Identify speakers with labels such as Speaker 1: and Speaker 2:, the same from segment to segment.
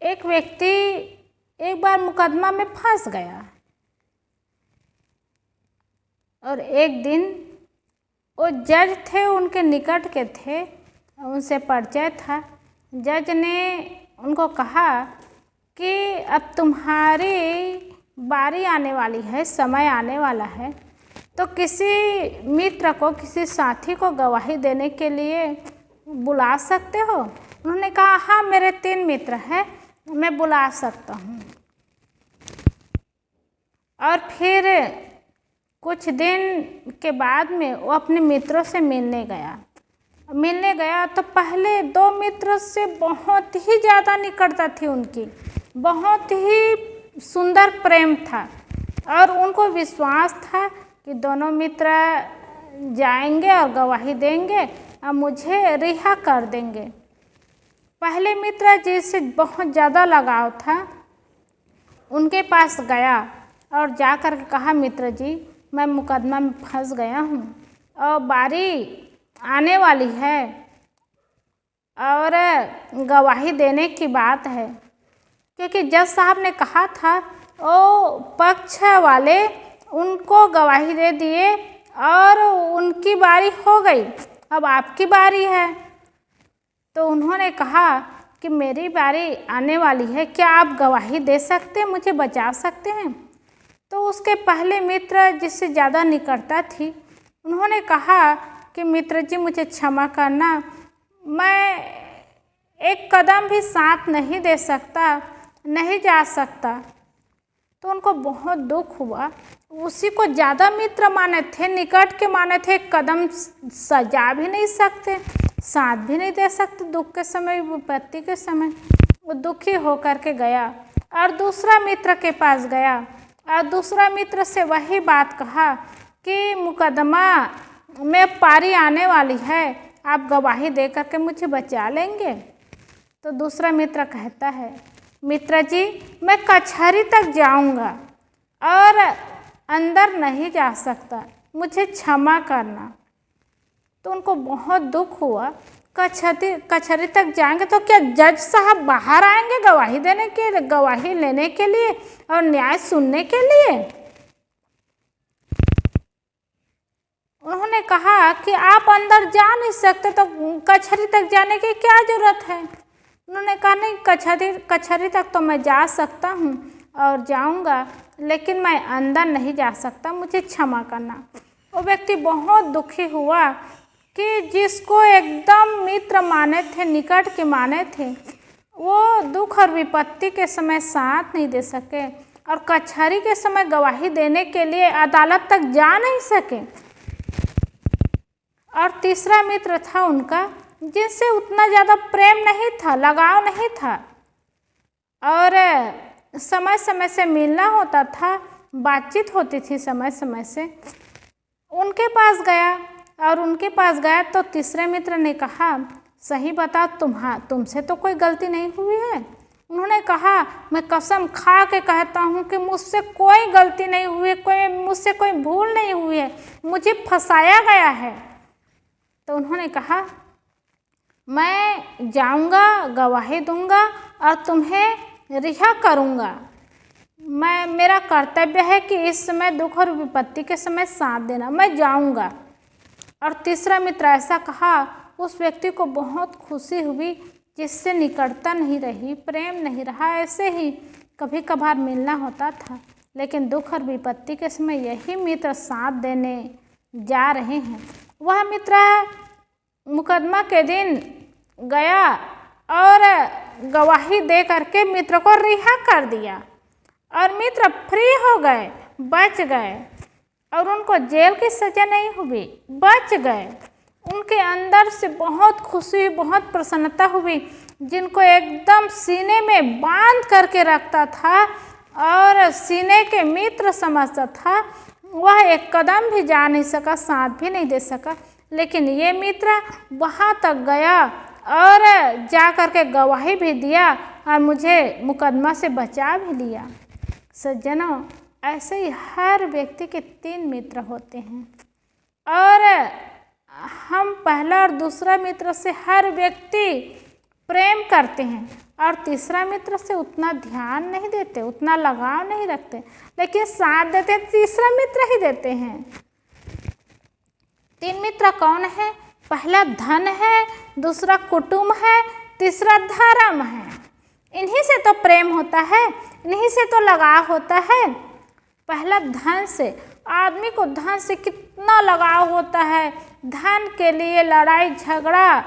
Speaker 1: एक व्यक्ति एक बार मुकदमा में फंस गया और एक दिन वो जज थे, उनके निकट के थे, उनसे परिचय था। जज ने उनको कहा कि अब तुम्हारी बारी आने वाली है, समय आने वाला है, तो किसी मित्र को, किसी साथी को गवाही देने के लिए बुला सकते हो। उन्होंने कहा हाँ, मेरे 3 मित्र हैं, मैं बुला सकता हूँ। और फिर कुछ दिन के बाद में वो अपने मित्रों से मिलने गया तो पहले 2 मित्र से बहुत ही ज़्यादा निकटता थी उनकी, बहुत ही सुंदर प्रेम था और उनको विश्वास था कि दोनों मित्र जाएंगे और गवाही देंगे और मुझे रिहा कर देंगे। पहले मित्र जिससे बहुत ज़्यादा लगाव था, उनके पास गया और जा कर के कहा, मित्र जी, मैं मुकदमा में फंस गया हूँ और बारी आने वाली है और गवाही देने की बात है, क्योंकि जज साहब ने कहा था वो पक्ष वाले उनको गवाही दे दिए और उनकी बारी हो गई, अब आपकी बारी है। तो उन्होंने कहा कि मेरी बारी आने वाली है, क्या आप गवाही दे सकते हैं, मुझे बचा सकते हैं। तो उसके पहले मित्र जिससे ज़्यादा निकटता थी, उन्होंने कहा कि मित्र जी, मुझे क्षमा करना, मैं एक कदम भी साथ नहीं दे सकता, नहीं जा सकता। तो उनको बहुत दुख हुआ। उसी को ज़्यादा मित्र माने थे, निकट के माने थे, एक कदम सजा भी नहीं सकते, साथ भी नहीं दे सकते दुख के समय, विपत्ति के समय। वो दुखी होकर के गया और दूसरा मित्र के पास गया और दूसरा मित्र से वही बात कहा कि मुकदमा में पारी आने वाली है, आप गवाही दे करके मुझे बचा लेंगे। तो दूसरा मित्र कहता है, मित्र जी, मैं कचहरी तक जाऊंगा और अंदर नहीं जा सकता, मुझे क्षमा करना। तो उनको बहुत दुख हुआ। कचहरी तक जाएंगे तो क्या जज साहब बाहर आएंगे गवाही देने के लिए, गवाही लेने के लिए और न्याय सुनने के लिए? उन्होंने कहा कि आप अंदर जा नहीं सकते, तो कचहरी तक जाने की क्या जरूरत है। उन्होंने कहा नहीं, कचहरी तक तो मैं जा सकता हूँ और जाऊँगा, लेकिन मैं अंदर नहीं जा सकता, मुझे क्षमा करना। वो व्यक्ति बहुत दुखी हुआ कि जिसको एकदम मित्र माने थे, निकट के माने थे, वो दुख और विपत्ति के समय साथ नहीं दे सके और कचहरी के समय गवाही देने के लिए अदालत तक जा नहीं सके। और तीसरा मित्र था उनका, जिनसे उतना ज़्यादा प्रेम नहीं था, लगाव नहीं था और समय समय से मिलना होता था, बातचीत होती थी समय समय से। उनके पास गया तो तीसरे मित्र ने कहा, सही बता, तुमसे तो कोई गलती नहीं हुई है। उन्होंने कहा, मैं कसम खा के कहता हूँ कि मुझसे कोई गलती नहीं हुई है, मुझसे कोई भूल नहीं हुई है, मुझे फंसाया गया है। तो उन्होंने कहा, मैं जाऊंगा, गवाही दूंगा और तुम्हें रिहा करूंगा। मेरा कर्तव्य है कि इस समय दुख और विपत्ति के समय साथ देना, मैं जाऊंगा। और तीसरा मित्र ऐसा कहा। उस व्यक्ति को बहुत खुशी हुई, जिससे निकटता नहीं रही, प्रेम नहीं रहा, ऐसे ही कभी कभार मिलना होता था, लेकिन दुख और विपत्ति के समय यही मित्र साथ देने जा रहे हैं। वह मित्र मुकदमा के दिन गया और गवाही दे करके मित्र को रिहा कर दिया और मित्र फ्री हो गए, बच गए और उनको जेल की सजा नहीं हुई, बच गए। उनके अंदर से बहुत खुशी, बहुत प्रसन्नता हुई। जिनको एकदम सीने में बांध करके रखता था और सीने के मित्र समझता था, वह एक कदम भी जा नहीं सका, साथ भी नहीं दे सका। लेकिन ये मित्र वहाँ तक गया और जा कर के गवाही भी दिया और मुझे मुकदमा से बचा भी लिया। सज्जनों, ऐसे ही हर व्यक्ति के 3 मित्र होते हैं और हम पहला और दूसरा मित्र से हर व्यक्ति प्रेम करते हैं, और तीसरा मित्र से उतना ध्यान नहीं देते, उतना लगाव नहीं रखते, लेकिन साथ देते तीसरा मित्र ही देते हैं। 3 मित्र कौन है? पहला धन है, दूसरा कुटुंब है, तीसरा धर्म है। इन्हीं से तो प्रेम होता है, इन्हीं से तो लगाव होता है। पहला धन से, आदमी को धन से कितना लगाव होता है। धन के लिए लड़ाई झगड़ा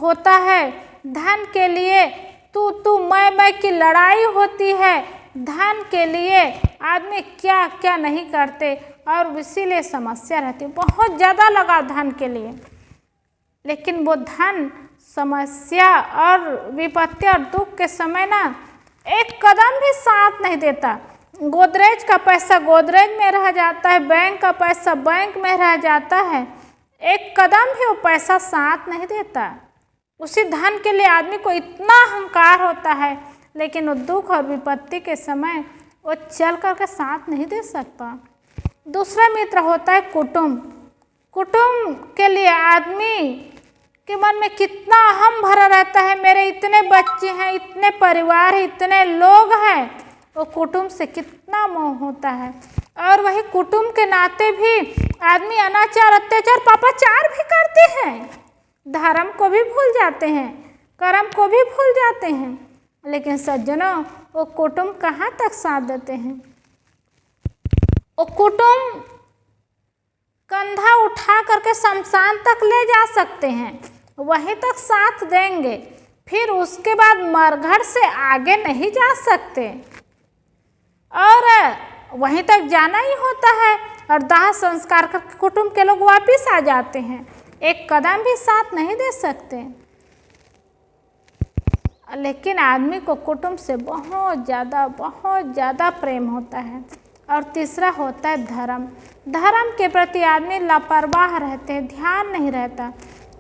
Speaker 1: होता है, धन के लिए तू मैं की लड़ाई होती है। धन के लिए आदमी क्या क्या नहीं करते और इसीलिए समस्या रहती है, बहुत ज़्यादा लगाव धन के लिए। लेकिन वो धन समस्या और विपत्ति और दुख के समय ना एक कदम भी साथ नहीं देता। गोदरेज का पैसा गोदरेज में रह जाता है, बैंक का पैसा बैंक में रह जाता है, एक कदम भी वो पैसा साथ नहीं देता। उसी धन के लिए आदमी को इतना अहंकार होता है, लेकिन वो दुख और विपत्ति के समय वो चल करके साथ नहीं दे सकता। दूसरा मित्र होता है कुटुंब। कुटुंब के लिए आदमी के मन में कितना अहम भरा रहता है, मेरे इतने बच्चे हैं, इतने परिवार है, इतने लोग हैं, वो कुटुंब से कितना मोह होता है। और वही कुटुंब के नाते भी आदमी अनाचार अत्याचार पापाचार भी करते हैं, धर्म को भी भूल जाते हैं, कर्म को भी भूल जाते हैं। लेकिन सज्जनों, वो कुटुंब कहाँ तक साथ देते हैं? वो कुटुंब कंधा उठा करके शमशान तक ले जा सकते हैं, वहीं तक साथ देंगे, फिर उसके बाद मरघट से आगे नहीं जा सकते और वहीं तक जाना ही होता है और दाह संस्कार करके कुटुंब के लोग वापिस आ जाते हैं, एक कदम भी साथ नहीं दे सकते। लेकिन आदमी को कुटुंब से बहुत ज़्यादा प्रेम होता है। और तीसरा होता है धर्म। धर्म के प्रति आदमी लापरवाह रहते हैं, ध्यान नहीं रहता।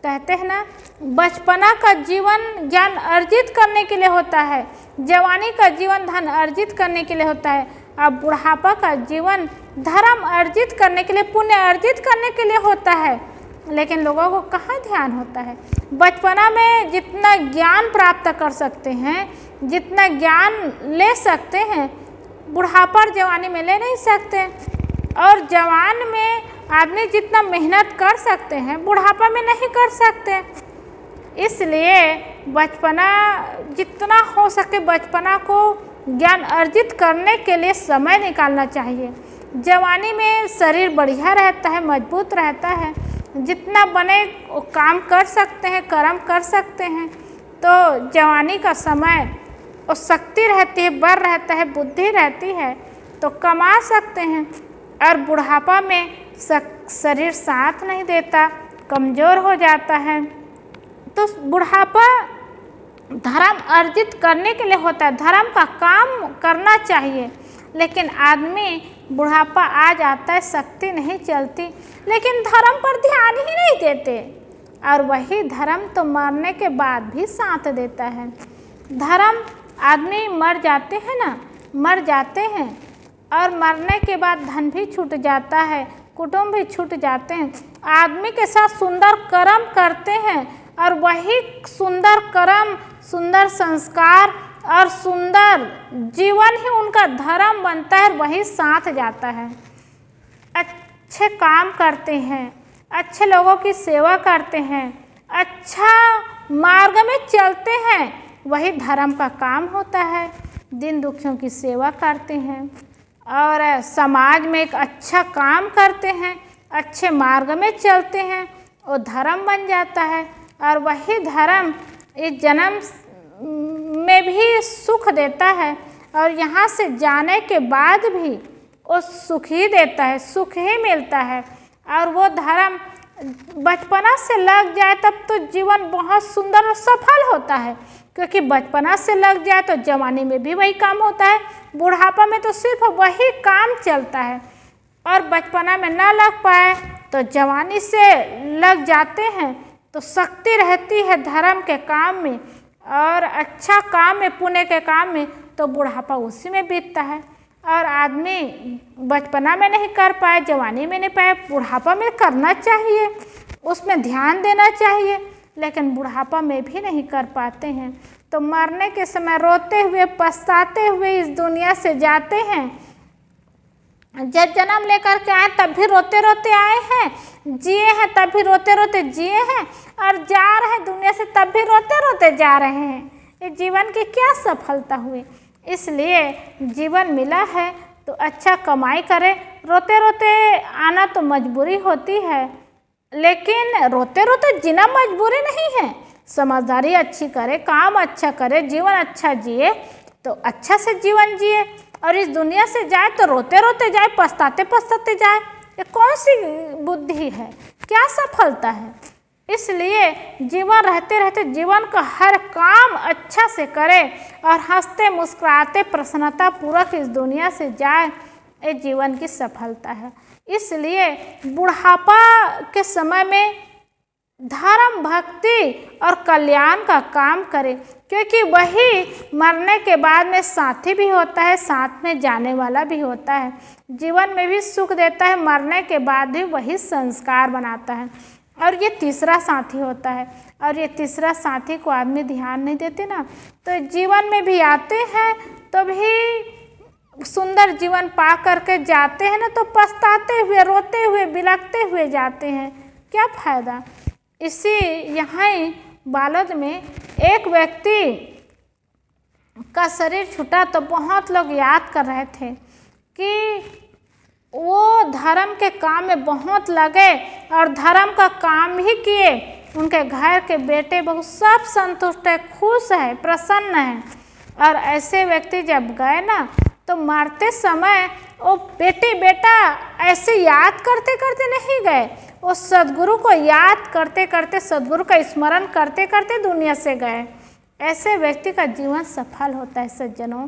Speaker 1: कहते हैं ना, बचपना का जीवन ज्ञान अर्जित करने के लिए होता है, जवानी का जीवन धन अर्जित करने के लिए होता है, और बुढ़ापा का जीवन धर्म अर्जित करने के लिए, पुण्य अर्जित करने के लिए होता है। लेकिन लोगों को कहाँ ध्यान होता है? बचपना में जितना ज्ञान प्राप्त कर सकते हैं, जितना ज्ञान ले सकते हैं, बुढ़ापा और जवानी में ले नहीं सकते। और जवान में आदमी जितना मेहनत कर सकते हैं, बुढ़ापा में नहीं कर सकते। इसलिए बचपना जितना हो सके बचपना को ज्ञान अर्जित करने के लिए समय निकालना चाहिए। जवानी में शरीर बढ़िया रहता है, मजबूत रहता है, जितना बने वो काम कर सकते हैं, कर्म कर सकते हैं। तो जवानी का समय और शक्ति रहती है, बल रहता है, बुद्धि रहती है, तो कमा सकते हैं। और बुढ़ापा में शरीर साथ नहीं देता, कमज़ोर हो जाता है। तो बुढ़ापा धर्म अर्जित करने के लिए होता है, धर्म का काम करना चाहिए। लेकिन आदमी बुढ़ापा आ जाता है, शक्ति नहीं चलती, लेकिन धर्म पर ध्यान ही नहीं देते। और वही धर्म तो मरने के बाद भी साथ देता है। धर्म आदमी मर जाते हैं ना, मर जाते हैं और मरने के बाद धन भी छूट जाता है, कुटुंब भी छूट जाते हैं। आदमी के साथ सुंदर कर्म करते हैं और वही सुंदर कर्म, सुंदर संस्कार और सुंदर जीवन ही उनका धर्म बनता है, वही साथ जाता है। अच्छे काम करते हैं, अच्छे लोगों की सेवा करते हैं, अच्छा मार्ग में चलते हैं, वही धर्म का काम होता है। दीन दुखियों की सेवा करते हैं और समाज में एक अच्छा काम करते हैं, अच्छे मार्ग में चलते हैं, वो धर्म बन जाता है। और वही धर्म इस जन्म में भी सुख देता है और यहाँ से जाने के बाद भी वो सुख ही देता है, सुख ही मिलता है। और वो धर्म बचपना से लग जाए तब तो जीवन बहुत सुंदर और सफल होता है, क्योंकि बचपना से लग जाए तो जवानी में भी वही काम होता है, बुढ़ापा में तो सिर्फ वही काम चलता है। और बचपना में ना लग पाए तो जवानी से लग जाते हैं तो शक्ति रहती है धर्म के काम में और अच्छा काम में, पुण्य के काम में, तो बुढ़ापा उसी में बीतता है। और आदमी बचपना में नहीं कर पाए, जवानी में नहीं पाए, बुढ़ापा में करना चाहिए, उसमें ध्यान देना चाहिए, लेकिन बुढ़ापा में भी नहीं कर पाते हैं। तो मरने के समय रोते हुए पछताते हुए इस दुनिया से जाते हैं। जब जन्म लेकर के आए तब भी रोते रोते आए हैं, जिए हैं तब भी रोते रोते जिए हैं, और जा रहे हैं दुनिया से तब भी रोते रोते जा रहे हैं। ये जीवन की क्या सफलता हुई। इसलिए जीवन मिला है तो अच्छा कमाई करें। रोते रोते आना तो मजबूरी होती है, लेकिन रोते रोते जीना मजबूरी नहीं है। समझदारी अच्छी करे, काम अच्छा करे, जीवन अच्छा जिए तो अच्छा से जीवन जिए, और इस दुनिया से जाए तो रोते रोते जाए, पछताते पछताते जाए। ये कौन सी बुद्धि है, क्या सफलता है। इसलिए जीवन रहते रहते जीवन का हर काम अच्छा से करे और हंसते मुस्कुराते प्रसन्नता पूर्वक इस दुनिया से जाए, ये जीवन की सफलता है। इसलिए बुढ़ापा के समय में धर्म, भक्ति और कल्याण का काम करें, क्योंकि वही मरने के बाद में साथी भी होता है, साथ में जाने वाला भी होता है। जीवन में भी सुख देता है, मरने के बाद भी वही संस्कार बनाता है। और ये तीसरा साथी होता है, और ये तीसरा साथी को आदमी ध्यान नहीं देते ना, तो जीवन में भी आते हैं तो भी सुंदर जीवन पा करके जाते हैं ना, तो पछताते हुए, रोते हुए, बिलखते हुए जाते हैं। क्या फायदा। इसी यहाँ बालोद में एक व्यक्ति का शरीर छूटा तो बहुत लोग याद कर रहे थे कि वो धर्म के काम में बहुत लगे और धर्म का काम ही किए। उनके घर के बेटे बहू सब संतुष्ट है, खुश है, प्रसन्न है। और ऐसे व्यक्ति जब गए ना, तो मरते समय वो बेटी बेटा ऐसे याद करते करते नहीं गए, वो सद्गुरु को याद करते करते, सद्गुरु का स्मरण करते करते दुनिया से गए। ऐसे व्यक्ति का जीवन सफल होता है सज्जनों।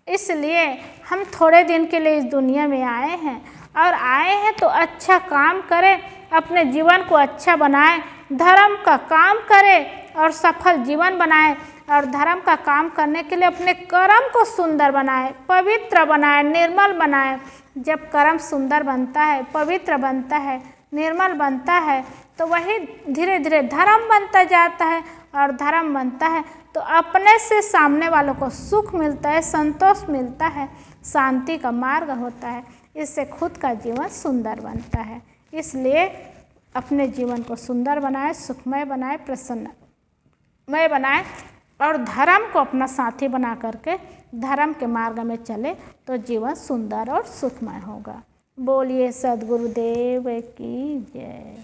Speaker 1: इसलिए हम थोड़े दिन के लिए इस दुनिया में आए हैं, और आए हैं तो अच्छा काम करें, अपने जीवन को अच्छा बनाएं, धर्म का काम करें और सफल जीवन बनाएं। और धर्म का काम करने के लिए अपने कर्म को सुंदर बनाएं, पवित्र बनाएं, निर्मल बनाएं। जब कर्म सुंदर बनता है, पवित्र बनता है, निर्मल बनता है, तो वही धीरे धीरे धर्म बनता जाता है, और धर्म बनता है तो अपने से सामने वालों को सुख मिलता है, संतोष मिलता है, शांति का मार्ग होता है। इससे खुद का जीवन सुंदर बनता है। इसलिए अपने जीवन को सुंदर बनाए, सुखमय बनाए, प्रसन्नमय बनाए, और धर्म को अपना साथी बना करके धर्म के मार्ग में चले तो जीवन सुंदर और सुखमय होगा। बोलिए सद्गुरुदेव की जय।